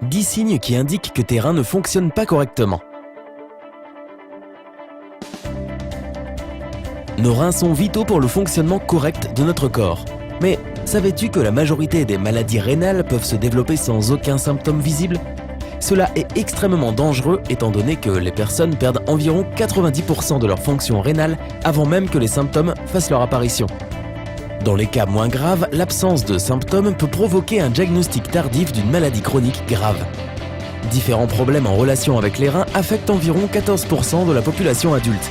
10 signes qui indiquent que tes reins ne fonctionnent pas correctement. Nos reins sont vitaux pour le fonctionnement correct de notre corps. Mais savais-tu que la majorité des maladies rénales peuvent se développer sans aucun symptôme visible ? Cela est extrêmement dangereux étant donné que les personnes perdent environ 90% de leur fonction rénale avant même que les symptômes fassent leur apparition. Dans les cas moins graves, l'absence de symptômes peut provoquer un diagnostic tardif d'une maladie chronique grave. Différents problèmes en relation avec les reins affectent environ 14% de la population adulte.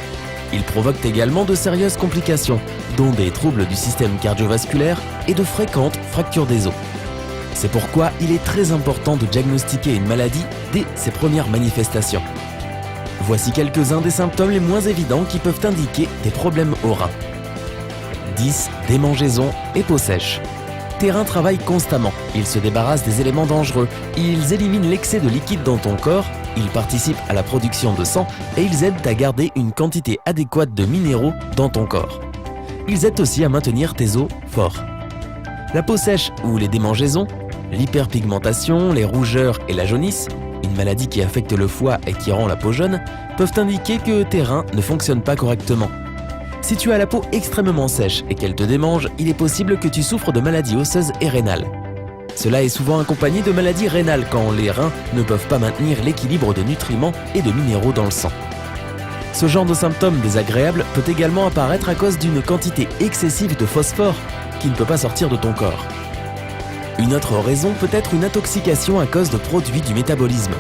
Ils provoquent également de sérieuses complications, dont des troubles du système cardiovasculaire et de fréquentes fractures des os. C'est pourquoi il est très important de diagnostiquer une maladie dès ses premières manifestations. Voici quelques-uns des symptômes les moins évidents qui peuvent indiquer des problèmes aux reins. 10. Démangeaisons et peau sèche. Tes reins travaillent constamment, ils se débarrassent des éléments dangereux, ils éliminent l'excès de liquide dans ton corps, ils participent à la production de sang et ils aident à garder une quantité adéquate de minéraux dans ton corps. Ils aident aussi à maintenir tes os forts. La peau sèche ou les démangeaisons, l'hyperpigmentation, les rougeurs et la jaunisse, une maladie qui affecte le foie et qui rend la peau jaune, peuvent indiquer que tes reins ne fonctionnent pas correctement. Si tu as la peau extrêmement sèche et qu'elle te démange, il est possible que tu souffres de maladies osseuses et rénales. Cela est souvent accompagné de maladies rénales quand les reins ne peuvent pas maintenir l'équilibre de nutriments et de minéraux dans le sang. Ce genre de symptômes désagréables peut également apparaître à cause d'une quantité excessive de phosphore qui ne peut pas sortir de ton corps. Une autre raison peut être une intoxication à cause de produits du métabolisme.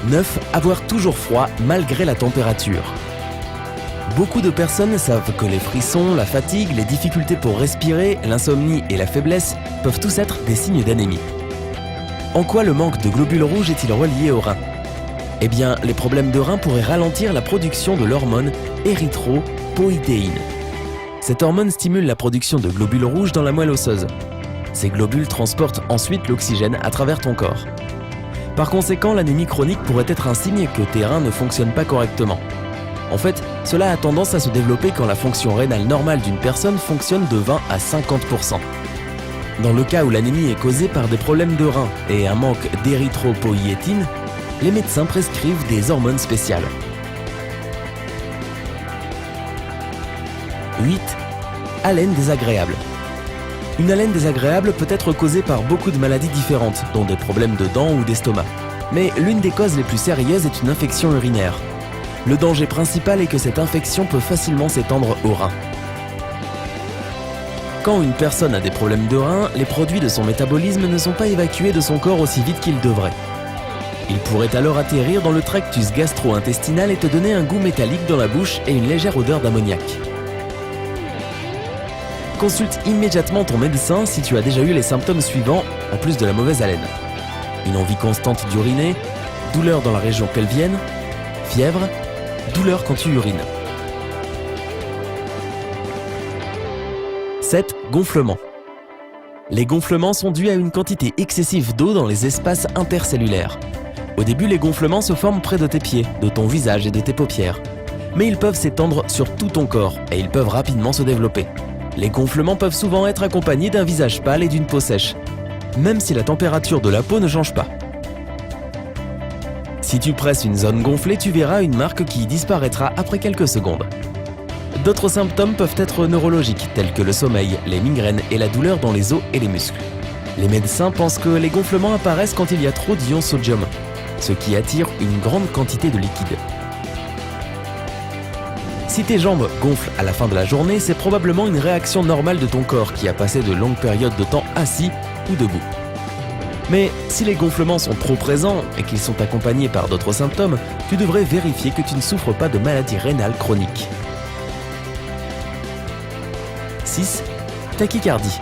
9. Avoir toujours froid malgré la température. Beaucoup de personnes savent que les frissons, la fatigue, les difficultés pour respirer, l'insomnie et la faiblesse peuvent tous être des signes d'anémie. En quoi le manque de globules rouges est-il relié aux reins ? Eh bien, les problèmes de reins pourraient ralentir la production de l'hormone érythropoïétine. Cette hormone stimule la production de globules rouges dans la moelle osseuse. Ces globules transportent ensuite l'oxygène à travers ton corps. Par conséquent, l'anémie chronique pourrait être un signe que tes reins ne fonctionnent pas correctement. En fait, cela a tendance à se développer quand la fonction rénale normale d'une personne fonctionne de 20 à 50%. Dans le cas où l'anémie est causée par des problèmes de reins et un manque d'érythropoïétine, les médecins prescrivent des hormones spéciales. 8. Haleine désagréable. Une haleine désagréable peut être causée par beaucoup de maladies différentes, dont des problèmes de dents ou d'estomac. Mais l'une des causes les plus sérieuses est une infection urinaire. Le danger principal est que cette infection peut facilement s'étendre aux reins. Quand une personne a des problèmes de reins, les produits de son métabolisme ne sont pas évacués de son corps aussi vite qu'ils devraient. Ils pourraient alors atterrir dans le tractus gastro-intestinal et te donner un goût métallique dans la bouche et une légère odeur d'ammoniac. Consulte immédiatement ton médecin si tu as déjà eu les symptômes suivants, en plus de la mauvaise haleine. Une envie constante d'uriner, douleur dans la région pelvienne, fièvre, douleur quand tu urines. 7. Gonflement. Les gonflements sont dus à une quantité excessive d'eau dans les espaces intercellulaires. Au début, les gonflements se forment près de tes pieds, de ton visage et de tes paupières. Mais ils peuvent s'étendre sur tout ton corps et ils peuvent rapidement se développer. Les gonflements peuvent souvent être accompagnés d'un visage pâle et d'une peau sèche, même si la température de la peau ne change pas. Si tu presses une zone gonflée, tu verras une marque qui disparaîtra après quelques secondes. D'autres symptômes peuvent être neurologiques, tels que le sommeil, les migraines et la douleur dans les os et les muscles. Les médecins pensent que les gonflements apparaissent quand il y a trop d'ion sodium, ce qui attire une grande quantité de liquide. Si tes jambes gonflent à la fin de la journée, c'est probablement une réaction normale de ton corps qui a passé de longues périodes de temps assis ou debout. Mais si les gonflements sont trop présents et qu'ils sont accompagnés par d'autres symptômes, tu devrais vérifier que tu ne souffres pas de maladie rénale chronique. 6. Tachycardie.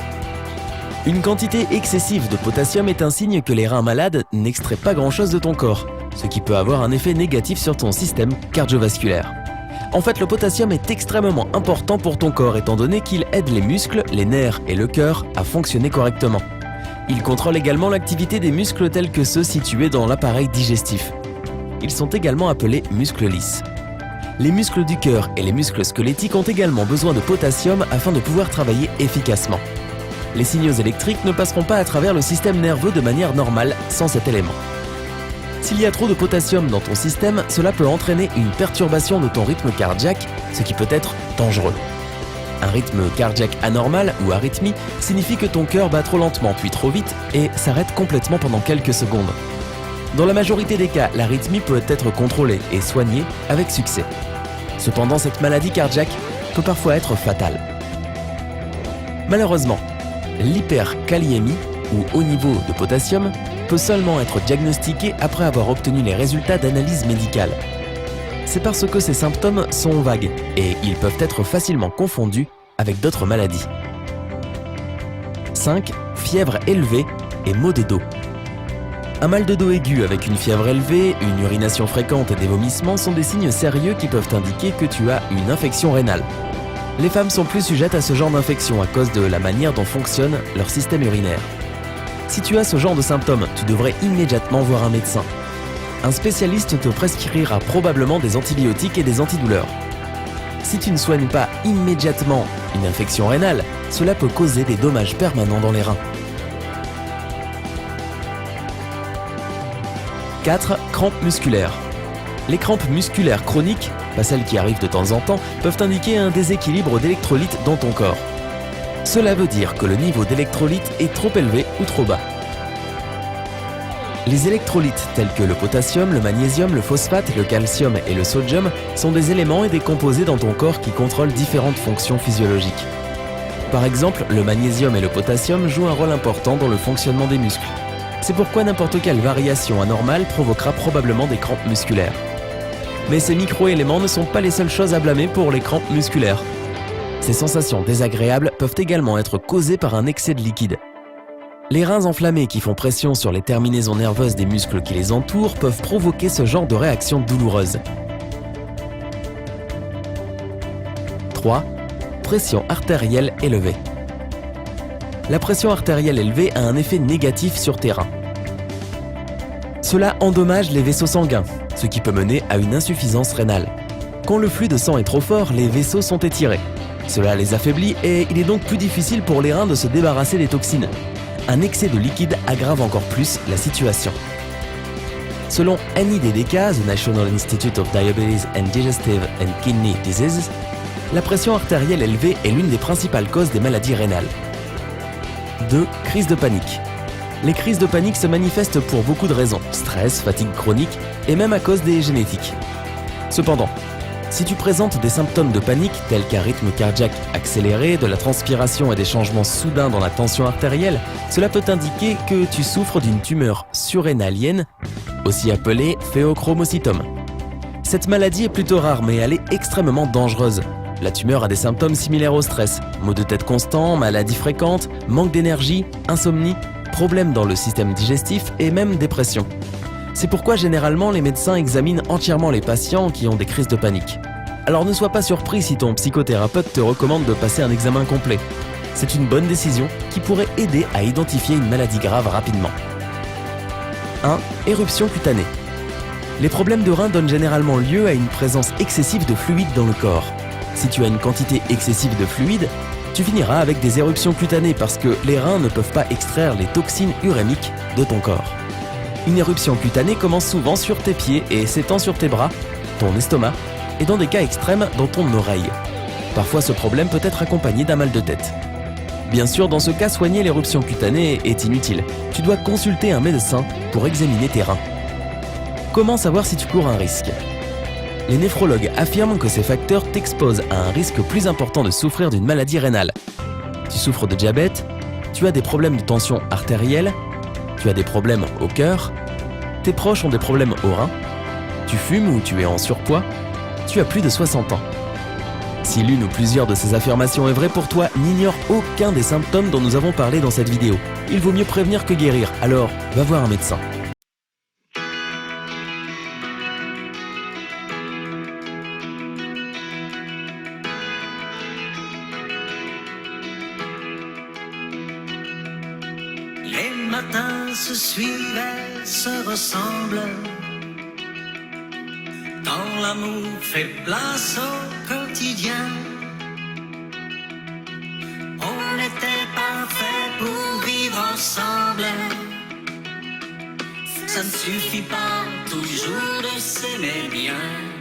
Une quantité excessive de potassium est un signe que les reins malades n'extraient pas grand-chose de ton corps, ce qui peut avoir un effet négatif sur ton système cardiovasculaire. En fait, le potassium est extrêmement important pour ton corps étant donné qu'il aide les muscles, les nerfs et le cœur à fonctionner correctement. Il contrôle également l'activité des muscles tels que ceux situés dans l'appareil digestif. Ils sont également appelés muscles lisses. Les muscles du cœur et les muscles squelettiques ont également besoin de potassium afin de pouvoir travailler efficacement. Les signaux électriques ne passeront pas à travers le système nerveux de manière normale sans cet élément. S'il y a trop de potassium dans ton système, cela peut entraîner une perturbation de ton rythme cardiaque, ce qui peut être dangereux. Un rythme cardiaque anormal ou arythmie signifie que ton cœur bat trop lentement puis trop vite et s'arrête complètement pendant quelques secondes. Dans la majorité des cas, l'arythmie peut être contrôlée et soignée avec succès. Cependant, cette maladie cardiaque peut parfois être fatale. Malheureusement, l'hyperkaliémie ou haut niveau de potassium peut seulement être diagnostiqué après avoir obtenu les résultats d'analyse médicale. C'est parce que ces symptômes sont vagues et ils peuvent être facilement confondus avec d'autres maladies. 5. Fièvre élevée et maux de dos. Un mal de dos aigu avec une fièvre élevée, une urination fréquente et des vomissements sont des signes sérieux qui peuvent indiquer que tu as une infection rénale. Les femmes sont plus sujettes à ce genre d'infection à cause de la manière dont fonctionne leur système urinaire. Si tu as ce genre de symptômes, tu devrais immédiatement voir un médecin. Un spécialiste te prescrira probablement des antibiotiques et des antidouleurs. Si tu ne soignes pas immédiatement une infection rénale, cela peut causer des dommages permanents dans les reins. 4. Crampes musculaires. Les crampes musculaires chroniques, pas celles qui arrivent de temps en temps, peuvent indiquer un déséquilibre d'électrolytes dans ton corps. Cela veut dire que le niveau d'électrolytes est trop élevé ou trop bas. Les électrolytes tels que le potassium, le magnésium, le phosphate, le calcium et le sodium sont des éléments et des composés dans ton corps qui contrôlent différentes fonctions physiologiques. Par exemple, le magnésium et le potassium jouent un rôle important dans le fonctionnement des muscles. C'est pourquoi n'importe quelle variation anormale provoquera probablement des crampes musculaires. Mais ces micro-éléments ne sont pas les seules choses à blâmer pour les crampes musculaires. Ces sensations désagréables peuvent également être causées par un excès de liquide. Les reins enflammés qui font pression sur les terminaisons nerveuses des muscles qui les entourent peuvent provoquer ce genre de réaction douloureuse. 3. Pression artérielle élevée. La pression artérielle élevée a un effet négatif sur tes reins. Cela endommage les vaisseaux sanguins, ce qui peut mener à une insuffisance rénale. Quand le flux de sang est trop fort, les vaisseaux sont étirés. Cela les affaiblit et il est donc plus difficile pour les reins de se débarrasser des toxines. Un excès de liquide aggrave encore plus la situation. Selon NIDDK, the National Institute of Diabetes and Digestive and Kidney Diseases, la pression artérielle élevée est l'une des principales causes des maladies rénales. 2. Crise de panique. Les crises de panique se manifestent pour beaucoup de raisons, stress, fatigue chronique et même à cause des génétiques. Cependant, si tu présentes des symptômes de panique tels qu'un rythme cardiaque accéléré, de la transpiration et des changements soudains dans la tension artérielle, cela peut indiquer que tu souffres d'une tumeur surrénalienne, aussi appelée phéochromocytome. Cette maladie est plutôt rare mais elle est extrêmement dangereuse. La tumeur a des symptômes similaires au stress, maux de tête constants, maladies fréquentes, manque d'énergie, insomnie, problèmes dans le système digestif et même dépression. C'est pourquoi généralement les médecins examinent entièrement les patients qui ont des crises de panique. Alors ne sois pas surpris si ton psychothérapeute te recommande de passer un examen complet. C'est une bonne décision qui pourrait aider à identifier une maladie grave rapidement. 1. Éruption cutanée. Les problèmes de reins donnent généralement lieu à une présence excessive de fluide dans le corps. Si tu as une quantité excessive de fluide, tu finiras avec des éruptions cutanées parce que les reins ne peuvent pas extraire les toxines urémiques de ton corps. Une éruption cutanée commence souvent sur tes pieds et s'étend sur tes bras, ton estomac et dans des cas extrêmes dans ton oreille. Parfois ce problème peut être accompagné d'un mal de tête. Bien sûr, dans ce cas, soigner l'éruption cutanée est inutile. Tu dois consulter un médecin pour examiner tes reins. Comment savoir si tu cours un risque ? Les néphrologues affirment que ces facteurs t'exposent à un risque plus important de souffrir d'une maladie rénale. Tu souffres de diabète, tu as des problèmes de tension artérielle, tu as des problèmes au cœur, tes proches ont des problèmes aux reins, tu fumes ou tu es en surpoids, tu as plus de 60 ans. Si l'une ou plusieurs de ces affirmations est vraie pour toi, n'ignore aucun des symptômes dont nous avons parlé dans cette vidéo. Il vaut mieux prévenir que guérir, alors va voir un médecin. Les matins se suivent, elles se ressemblent. Dans l'amour fait place au quotidien. On était parfait pour vivre ensemble. Ça ne suffit pas toujours de s'aimer bien.